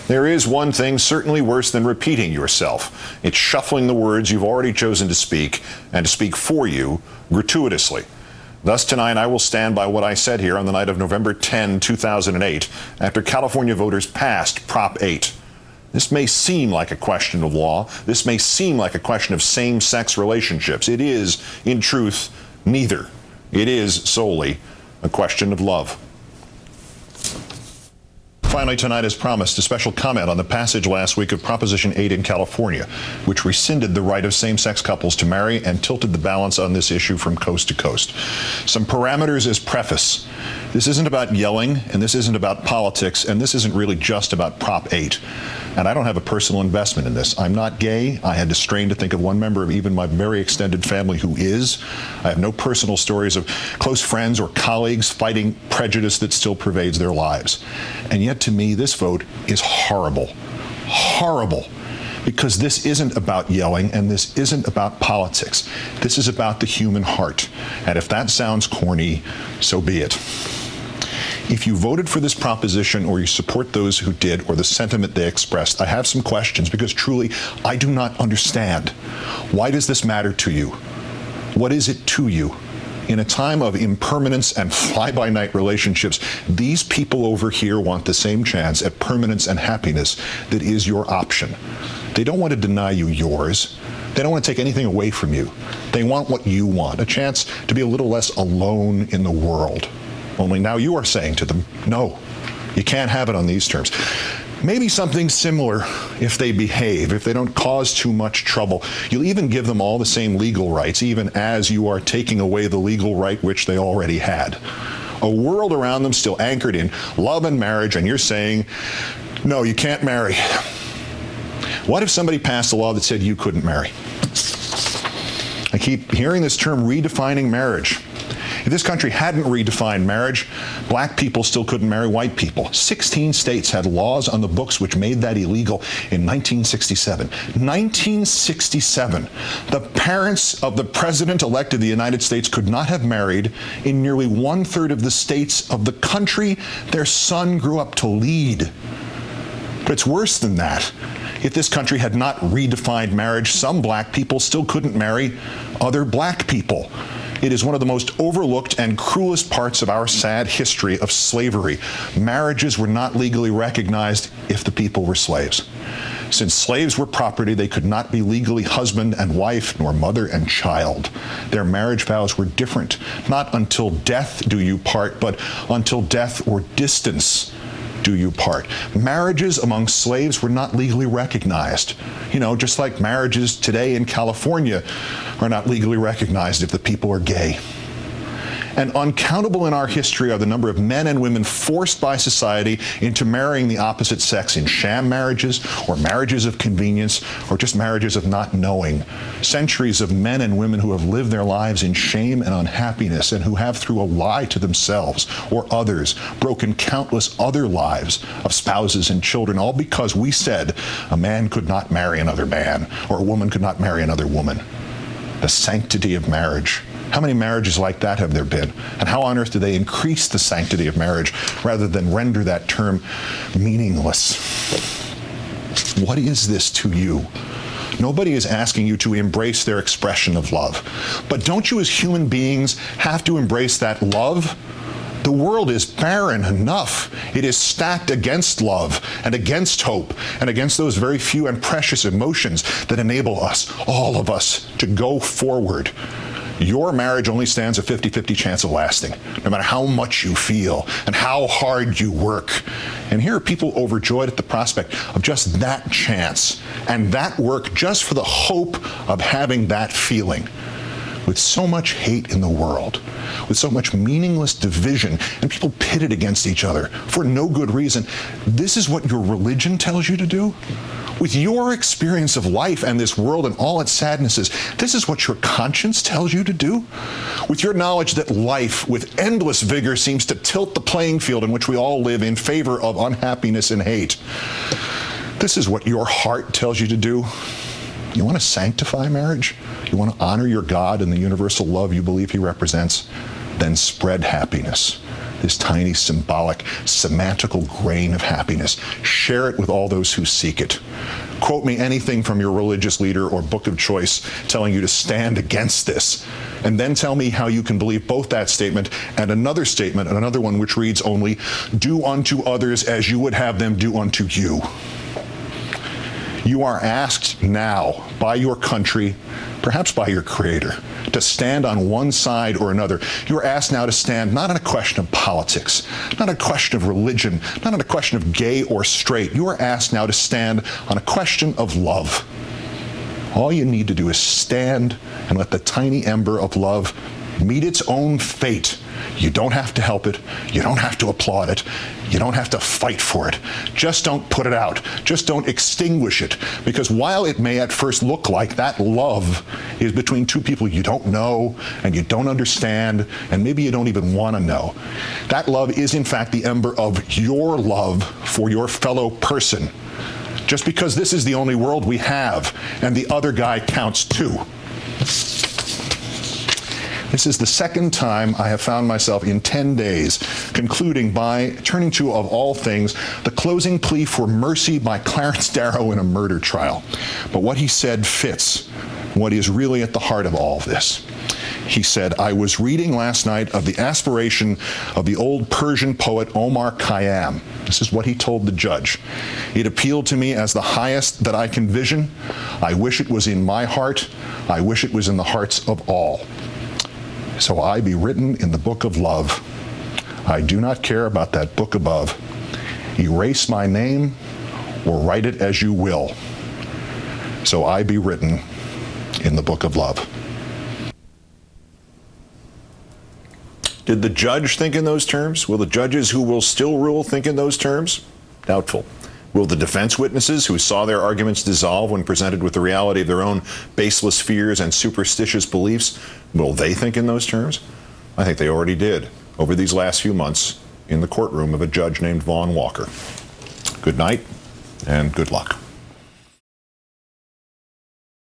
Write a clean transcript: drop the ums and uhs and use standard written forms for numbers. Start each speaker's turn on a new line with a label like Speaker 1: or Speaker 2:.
Speaker 1: There is one thing certainly worse than repeating yourself. It's shuffling the words you've already chosen to speak and to speak for you gratuitously. Thus, tonight, I will stand by what I said here on the night of November 10, 2008, after California voters passed Prop 8. This may seem like a question of law. This may seem like a question of same-sex relationships. It is, in truth, neither. It is solely a question of love. Finally, tonight, as promised, a special comment on the passage last week of Proposition 8 in California, which rescinded the right of same-sex couples to marry and tilted the balance on this issue from coast to coast. Some parameters as preface. This isn't about yelling, and this isn't about politics, and this isn't really just about Prop 8. And I don't have a personal investment in this. I'm not gay. I had to strain to think of one member of even my very extended family who is. I have no personal stories of close friends or colleagues fighting prejudice that still pervades their lives. And yet, to me, this vote is horrible. Horrible. Because this isn't about yelling, and this isn't about politics. This is about the human heart. And if that sounds corny, so be it. If you voted for this proposition or you support those who did or the sentiment they expressed, I have some questions because truly I do not understand. Why does this matter to you? What is it to you? In a time of impermanence and fly-by-night relationships, these people over here want the same chance at permanence and happiness that is your option. They don't want to deny you yours. They don't want to take anything away from you. They want what you want, a chance to be a little less alone in the world. Only now you are saying to them, no, you can't have it on these terms. Maybe something similar if they behave, if they don't cause too much trouble. You'll even give them all the same legal rights, even as you are taking away the legal right which they already had. A world around them still anchored in love and marriage, and you're saying, no, you can't marry. What if somebody passed a law that said you couldn't marry? I keep hearing this term, redefining marriage. If this country hadn't redefined marriage, black people still couldn't marry white people. 16 states had laws on the books which made that illegal in 1967. 1967, the parents of the president-elect of the United States could not have married in nearly 1/3 of the states of the country their son grew up to lead. But it's worse than that. If this country had not redefined marriage, some black people still couldn't marry other black people. It is one of the most overlooked and cruelest parts of our sad history of slavery. Marriages were not legally recognized if the people were slaves. Since slaves were property, they could not be legally husband and wife, nor mother and child. Their marriage vows were different. Not until death do you part, but until death or distance do you part. Marriages among slaves were not legally recognized. You know, just like marriages today in California are not legally recognized if the people are gay. And uncountable in our history are the number of men and women forced by society into marrying the opposite sex in sham marriages or marriages of convenience or just marriages of not knowing. Centuries of men and women who have lived their lives in shame and unhappiness and who have, through a lie to themselves or others, broken countless other lives of spouses and children, all because we said a man could not marry another man or a woman could not marry another woman. The sanctity of marriage. How many marriages like that have there been? And how on earth do they increase the sanctity of marriage rather than render that term meaningless? What is this to you? Nobody is asking you to embrace their expression of love. But don't you as human beings have to embrace that love? The world is barren enough. It is stacked against love and against hope and against those very few and precious emotions that enable us, all of us, to go forward. Your marriage only stands a 50-50 chance of lasting, no matter how much you feel and how hard you work. And here are people overjoyed at the prospect of just that chance and that work just for the hope of having that feeling. With so much hate in the world, with so much meaningless division, and people pitted against each other for no good reason, this is what your religion tells you to do? With your experience of life and this world and all its sadnesses, this is what your conscience tells you to do? With your knowledge that life, with endless vigor, seems to tilt the playing field in which we all live in favor of unhappiness and hate, this is what your heart tells you to do? You want to sanctify marriage? You want to honor your God and the universal love you believe he represents? Then spread happiness. this tiny symbolic, semantical grain of happiness. Share it with all those who seek it. Quote me anything from your religious leader or book of choice telling you to stand against this, and then tell me how you can believe both that statement and another statement, and another one which reads only, "Do unto others as you would have them do unto you." You are asked now by your country, perhaps by your Creator, to stand on one side or another. You are asked now to stand not on a question of politics, not a question of religion, not on a question of gay or straight. You are asked now to stand on a question of love. All you need to do is stand and let the tiny ember of love meet its own fate. You don't have to help it. You don't have to applaud it. You don't have to fight for it. Just don't put it out. Just don't extinguish it. Because while it may at first look like that love is between two people you don't know and you don't understand and maybe you don't even want to know, that love is in fact the ember of your love for your fellow person. Just because this is the only world we have and the other guy counts too. This is the second time I have found myself in 10 days concluding by turning to, of all things, the closing plea for mercy by Clarence Darrow in a murder trial. But what he said fits what is really at the heart of all this. He said, "I was reading last night of the aspiration of the old Persian poet Omar Khayyam." This is what he told the judge. "It appealed to me as the highest that I can vision. I wish it was in my heart. I wish it was in the hearts of all. So I be written in the book of love. I do not care about that book above. Erase my name or write it as you will. So I be written in the book of love." Did the judge think in those terms? Will the judges who will still rule think in those terms? Doubtful. Will the defense witnesses who saw their arguments dissolve when presented with the reality of their own baseless fears and superstitious beliefs, will they think in those terms? I think they already did over these last few months in the courtroom of a judge named Vaughn Walker. Good night and good luck.